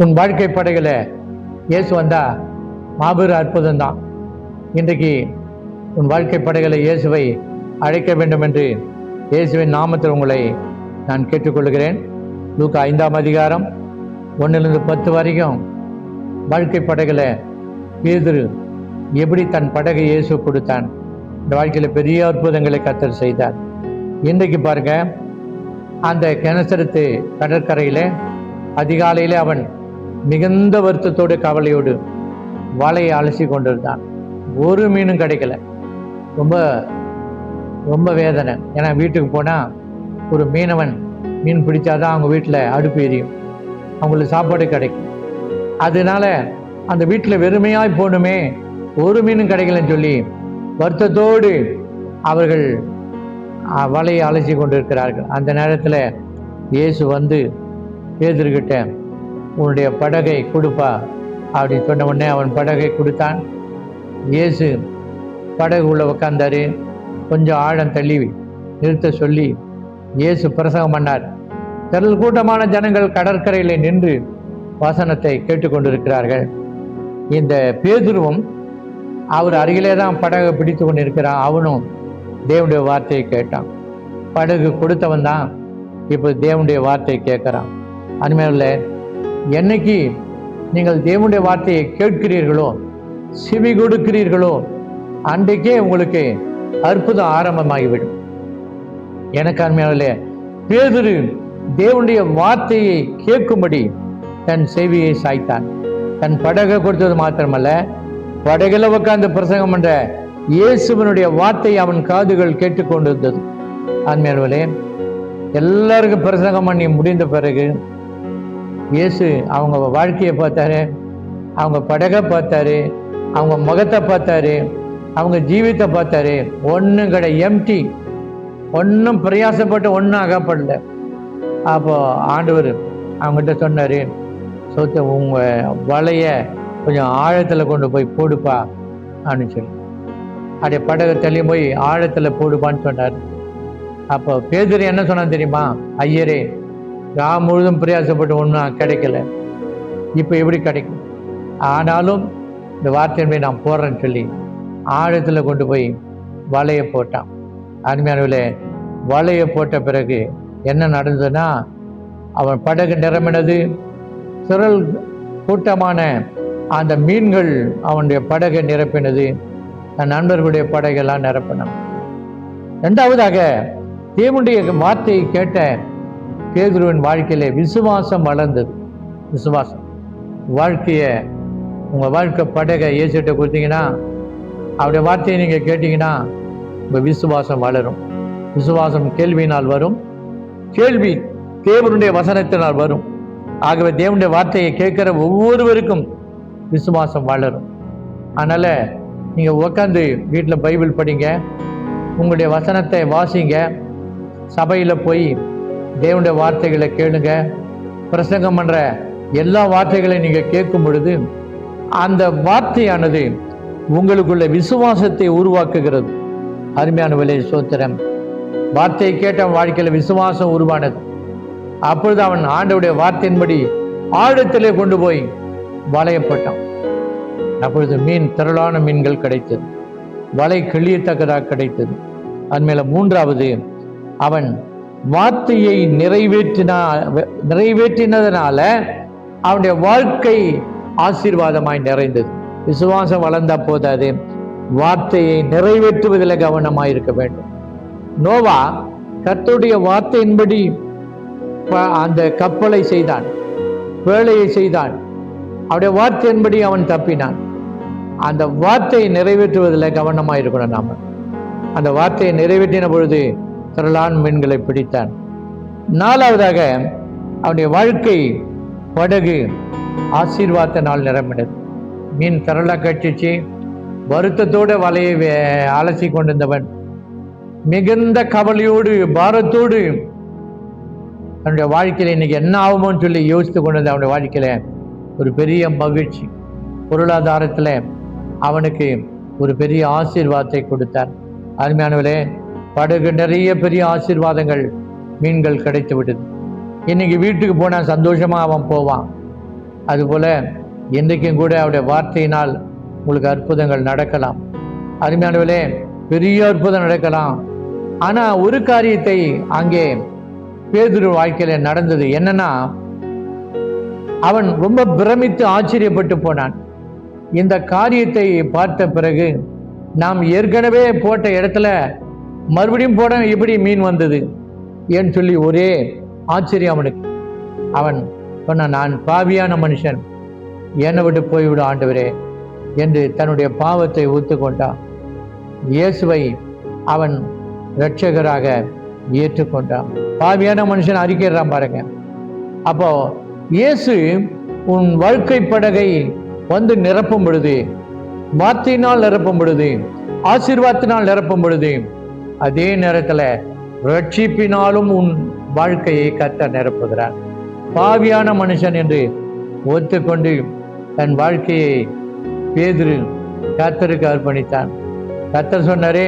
உன் வாழ்க்கை படைகளை இயேசு வந்தா மாபெரும் அற்புதம் தான். இன்றைக்கு உன் வாழ்க்கை படைகளை இயேசுவை அழைக்க வேண்டும் என்று இயேசுவின் நாமத்தில் உங்களை நான் கேட்டுக்கொள்கிறேன். லூக்கா 5ஆம் அதிகாரம் 1-10 வரைக்கும் வாழ்க்கை படைகளை பேதுரு எப்படி தன் படகை இயேசு கொடுத்தான், இந்த வாழ்க்கையில் பெரிய அற்புதங்களை கர்த்தர் செய்தார். இன்றைக்கு பாருங்க, அந்த கிணசரத்து கடற்கரையில் அதிகாலையில் அவன் மிகுந்த வருத்தத்தோடு கவலையோடு வலையை அலசி கொண்டிருந்தான். ஒரு மீனும் கிடைக்கல. ரொம்ப ரொம்ப வேதனை. ஏன்னா வீட்டுக்கு போனால் ஒரு மீனவன் மீன் பிடிச்சாதான் அவங்க வீட்டில் அடுப்பு எரியும், அவங்களுக்கு சாப்பாடு கிடைக்கும். அதனால அந்த வீட்டில் வெறுமையாய் போகணுமே, ஒரு மீனும் கிடைக்கலன்னு சொல்லி வருத்தத்தோடு அவர்கள் வலையை அலசி கொண்டிருக்கிறார்கள். அந்த நேரத்தில் இயேசு வந்து பேதுருக்கிட்ட உன்னுடைய படகை கொடுப்பா அப்படின்னு சொன்ன உடனே அவன் படகை கொடுத்தான். இயேசு படகு உள்ள உட்கார்ந்தாரு. கொஞ்சம் ஆழம் தள்ளி நிறுத்த சொல்லி இயேசு பிரசங்கம் பண்ணார். திரள் கூட்டமான ஜனங்கள் கடற்கரையில் நின்று வசனத்தை கேட்டுக்கொண்டிருக்கிறார்கள். இந்த பேதுருவும் அவர் அருகிலே தான் படகை பிடித்து கொண்டு இருக்கிறான். அவனும் தேவனுடைய வார்த்தையை கேட்டான். படகு கொடுத்தவன் தான் இப்போ தேவனுடைய வார்த்தையை கேட்குறான். அருமையானவர்களே, என்னைக்கு நீங்கள் தேவனுடைய வார்த்தையை கேட்கிறீர்களோ, செவி கொடுக்கிறீர்களோ, அன்றைக்கே உங்களுக்கு அற்புதம் ஆரம்பமாகிவிடும். எனக்கு அருமையானவர்களே, பேதுரு தேவனுடைய வார்த்தையை கேட்கும்படி தன் செவியை சாய்த்தான். தன் படகை கொடுத்தது மாத்திரமல்ல, படகுல உட்கார்ந்து பிரசங்கம் என்ற இயேசுவனுடைய வார்த்தை அவன் காதுகள் கேட்டுக்கொண்டிருந்தது. அருமையானவர்களே, எல்லாருக்கும் பிரசங்கம் பண்ணி முடிந்த பிறகு இயேசு அவங்க வாழ்க்கையை பார்த்தாரு, அவங்க படகை பார்த்தாரு, அவங்க முகத்தை பார்த்தாரு, அவங்க ஜீவித்தை பார்த்தாரு. ஒன்றும் எம்டி, ஒன்றும் பிரயாசப்பட்டு ஒன்றும் அகப்படல. அப்போ ஆண்டவர் அவங்ககிட்ட சொன்னார், சொத்து உங்கள் வலைய கொஞ்சம் ஆழத்தில் கொண்டு போய் போடுப்பா அப்படின்னு சொல்லி அப்படியே படகை தள்ளி போய் ஆழத்தில் போடுப்பான்னு சொன்னார். அப்போ பேதுரு என்ன சொன்னான் தெரியுமா? ஐயரே, நான் முழுதும் பிரயாசப்பட்டு ஒன்றும் கிடைக்கல, இப்போ எப்படி கிடைக்கும்? ஆனாலும் இந்த வார்த்தையை நான் போடுறேன்னு சொல்லி ஆழத்தில் கொண்டு போய் வலையை போட்டான். அருமையானவர்களே, வலையை போட்ட பிறகு என்ன நடந்ததுன்னா, அவன் படகு நிரம்பினது. திரள் கூட்டமான அந்த மீன்கள் அவனுடைய படகை நிரப்பினது. தன் நண்பர்களுடைய படகெல்லாம் நிரப்பினான். இரண்டாவதாக, தேவனுடைய வார்த்தையை கேட்ட பேதுருவின் வாழ்க்கையிலே விசுவாசம் வளர்ந்தது. விசுவாசம் வாழ்க்கையை, உங்கள் வாழ்க்கை படகை இயேசுகிட்ட கொடுத்தீங்கன்னா, அவருடைய வார்த்தையை நீங்கள் கேட்டீங்கன்னா உங்கள் விசுவாசம் வளரும். விசுவாசம் கேள்வியினால் வரும், கேள்வி தேவனுடைய வசனத்தினால் வரும். ஆகவே தேவனுடைய வார்த்தையை கேட்கிற ஒவ்வொருவருக்கும் விசுவாசம் வளரும். அதனால் நீங்கள் உட்காந்து வீட்டில் பைபிள் படிங்க, உங்களுடைய வசனத்தை வாசிங்க, சபையில் போய் தேவனுடைய வார்த்தைகளை கேளுங்க. பிரசங்கம் பண்ணுற எல்லா வார்த்தைகளையும் நீங்கள் கேட்கும் பொழுது அந்த வார்த்தையானது உங்களுக்குள்ள விசுவாசத்தை உருவாக்குகிறது. அருமையான விலை சோத்திரம். வார்த்தையை கேட்ட வாழ்க்கையில் விசுவாசம் உருவானது. அப்பொழுது அவன் ஆண்டவருடைய வார்த்தையின்படி ஆழத்திலே கொண்டு போய் வலையப்பட்டான். அப்பொழுது திரளான மீன்கள் கிடைத்தது, வலை கிழியத்தக்கதாக கிடைத்தது. அதுமேல மூன்றாவது, அவன் வார்த்தையை நிறைவேற்றினதுனால அவனுடைய வாழ்க்கை ஆசீர்வாதமாய் நிறைந்தது. விசுவாசம் வளர்ந்த போதாது, வார்த்தையை நிறைவேற்றுவதில் கவனமாய் இருக்க வேண்டும். நோவா கர்த்தருடைய வார்த்தையின்படி அந்த கப்பலை செய்தான், வேலையை செய்தான். அவருடைய வார்த்தையின்படி அவன் தப்பினான். அந்த வார்த்தையை நிறைவேற்றுவதில் கவனமாக இருக்கணும். நாம அந்த வார்த்தையை நிறைவேற்றின பொழுது திரளான மீன்களை பிடித்தான். நாலாவதாக, அவனுடைய வாழ்க்கை படகு ஆசீர்வாதத்தினால் நிரம்பினது. மீன் திரளாக கட்டிச்சு. வருத்தத்தோடு வலையை அலசி கொண்டிருந்தவன் மிகுந்த கவலையோடு பாரத்தோடு அவனுடைய வாழ்க்கையில் இன்னைக்கு என்ன ஆகுமோன்னு சொல்லி யோசித்து கொண்டிருந்த அவனுடைய வாழ்க்கையில ஒரு பெரிய மகிழ்ச்சி, பொருளாதாரத்தில் அவனுக்கு ஒரு பெரிய ஆசீர்வாதத்தை கொடுத்தார். அருமையானவர்களே, படகு நிறைய பெரிய ஆசீர்வாதங்கள், மீன்கள் கிடைத்து விட்டது. இன்னைக்கு வீட்டுக்கு போனால் சந்தோஷமாக அவன் போவான். அதுபோல இன்றைக்கும் கூட அவருடைய வார்த்தையினால் உங்களுக்கு அற்புதங்கள் நடக்கலாம். அருமையானவர்களே, பெரிய அற்புதம் நடக்கலாம். ஆனா ஒரு காரியத்தை அங்கே பேதுரு வாழ்க்கையில நடந்தது என்னன்னா, அவன் ரொம்ப பிரமித்து ஆச்சரியப்பட்டு போனான். இந்த காரியத்தை பார்த்த பிறகு, நாம் ஏற்கனவே போட்ட இடத்துல மறுபடியும் போட எப்படி மீன் வந்தது ஏன்னு சொல்லி ஒரே ஆச்சரியம் அவனுக்கு. அவன் சொன்னான், நான் பாவியான மனுஷன், என்னை விட்டு போய்விடு ஆண்டவரே என்று தன்னுடைய பாவத்தை ஒத்துக்கொண்டான். இயேசுவை அவன் இரட்சகராக ஏற்றுக்கொண்டான். பாவியான மனுஷன் அறிக்கைறான் பாருங்க. அப்போ இயேசு உன் வாழ்க்கை படகை வந்து நிரப்பும் பொழுது, வார்த்தையினால் நிரப்பும் பொழுது, ஆசீர்வாதத்தினால் நிரப்பும் பொழுது, அதே நேரத்தில் ரட்சிப்பினாலும் உன் வாழ்க்கையை கர்த்தர் நிரப்புகிறார். பாவியான மனுஷன் என்று ஒத்துக்கொண்டு தன் வாழ்க்கையை பேதுரு கர்த்தருக்கு அர்ப்பணித்தான். கர்த்தர் சொன்னாரே,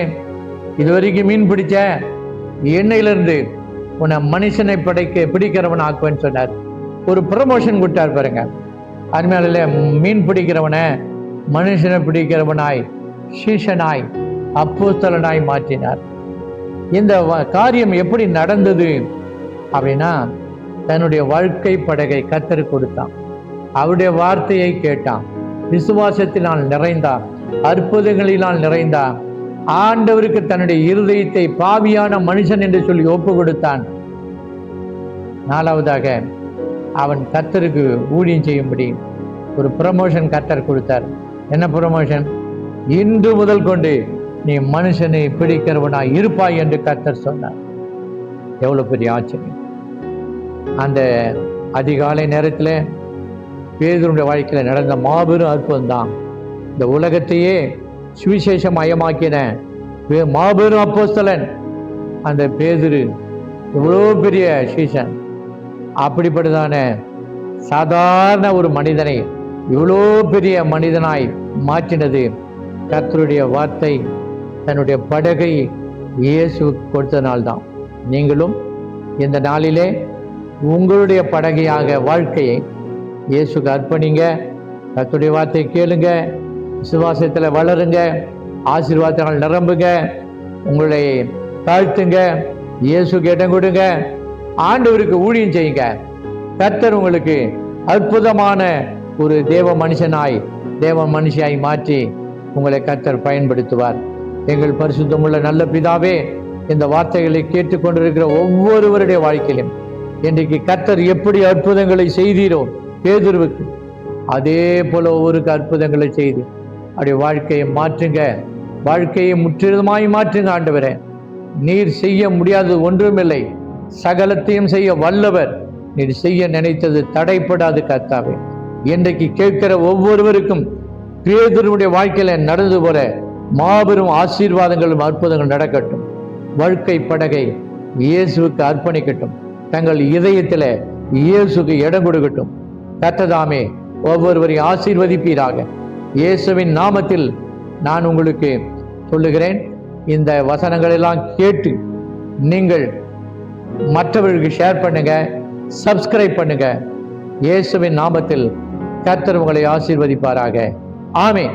இதுவரைக்கும் மீன் பிடிச்ச எண்ணெயிலிருந்து உன்னை மனுஷனை பிடிக்கிறவன் ஆக்குவேன்னு சொன்னார். ஒரு ப்ரமோஷன் கொடுத்தார் பாருங்க. அருமையாளர்களே, மீன் பிடிக்கிறவனை மனுஷனை பிடிக்கிறவனாய், சீஷனாய், அப்போஸ்தலனாய் மாற்றினார். இந்த காரியம் எப்படி நடந்தது அப்படின்னா, தன்னுடைய வாழ்க்கை படகை கர்த்தருக்கு கொடுத்தான். அவருடைய வார்த்தையை கேட்டான். விசுவாசத்தினால் நிறைந்தான், அற்புதங்களினால் நிறைந்தான். ஆண்டவருக்கு தன்னுடைய இருதயத்தை பாவியான மனுஷன் என்று சொல்லி ஒப்பு கொடுத்தான். நாலாவதாக அவன் கர்த்தருக்கு ஊழியம் செய்யும்படி ஒரு ப்ரமோஷன் கர்த்தர் கொடுத்தார். என்ன ப்ரமோஷன்? இன்று முதல் கொண்டு நீ மனுஷனை பிடிக்கிறவனாய் இருப்பாய் என்று கர்த்தர் சொன்னார். எவ்வளவு பெரிய ஆச்சரியம்! அந்த அதிகாலை நேரத்தில் பேதுருடைய வாழ்க்கையில் நடந்த மாபெரும் அற்புதம் தான் இந்த உலகத்தையே சுவிசேஷமயமாக்கின மாபெரும் அப்போஸ்தலன் அந்த பேதுரு. எவ்வளோ பெரிய சீசன்! அப்படிப்பட்டதான சாதாரண ஒரு மனிதனை இவ்வளோ பெரிய மனிதனாய் மாற்றினது கர்த்தருடைய வார்த்தை, தன்னுடைய படகை இயேசு கொடுத்தனால்தான். நீங்களும் இந்த நாளிலே உங்களுடைய படகையாக வாழ்க்கையை இயேசுக்கு அர்ப்பணிங்க. கர்த்தருடைய வார்த்தை கேளுங்க, விசுவாசத்தில் வளருங்க, ஆசீர்வாதத்தால் நிரம்புங்க, உங்களை தாழ்த்துங்க, இயேசுக்கு இடம் கொடுங்க, ஆண்டவருக்கு ஊழியம் செய்யுங்க. கர்த்தர் உங்களுக்கு அற்புதமான ஒரு தேவ மனுஷனாய், தேவ மனுஷியாய் மாற்றி உங்களை கர்த்தர் பயன்படுத்துவார். எங்கள் பரிசுத்தமுள்ள நல்ல பிதாவே, இந்த வார்த்தைகளை கேட்டுக்கொண்டிருக்கிற ஒவ்வொருவருடைய வாழ்க்கையிலும் இன்றைக்கு கர்த்தர் எப்படி அற்புதங்களை செய்தீரோ பேதுருவுக்கு, அதே போல ஒவ்வொரு அற்புதங்களை செய்து அப்படி வாழ்க்கையை மாற்றுங்க, வாழ்க்கையை முற்றிலுமாய் மாற்றுங்க. ஆண்டவரே, நீர் செய்ய முடியாதது ஒன்றுமில்லை, சகலத்தையும் செய்ய வல்லவர். நீர் செய்ய நினைத்தது தடைப்படாது கர்த்தாவே. இன்றைக்கு கேட்கிற ஒவ்வொருவருக்கும் பேதுருவுடைய வாழ்க்கையில நடந்து போல மாபெரும் ஆசீர்வாதங்களும் அற்புதங்கள் நடக்கட்டும். வாழ்க்கை படகை இயேசுவுக்கு அர்ப்பணிக்கட்டும். தங்கள் இதயத்தில் இயேசுக்கு இடம் கொடுக்கட்டும். கர்த்ததாமே ஒவ்வொருவரையும் ஆசீர்வதிப்பீராக. இயேசுவின் நாமத்தில் நான் உங்களுக்கு சொல்லுகிறேன். இந்த வசனங்கள் எல்லாம் கேட்டு நீங்கள் மற்றவர்களுக்கு ஷேர் பண்ணுங்க, சப்ஸ்கிரைப் பண்ணுங்க. இயேசுவின் நாமத்தில் கர்த்தர் உங்களை ஆசீர்வதிப்பாராக. ஆமென்.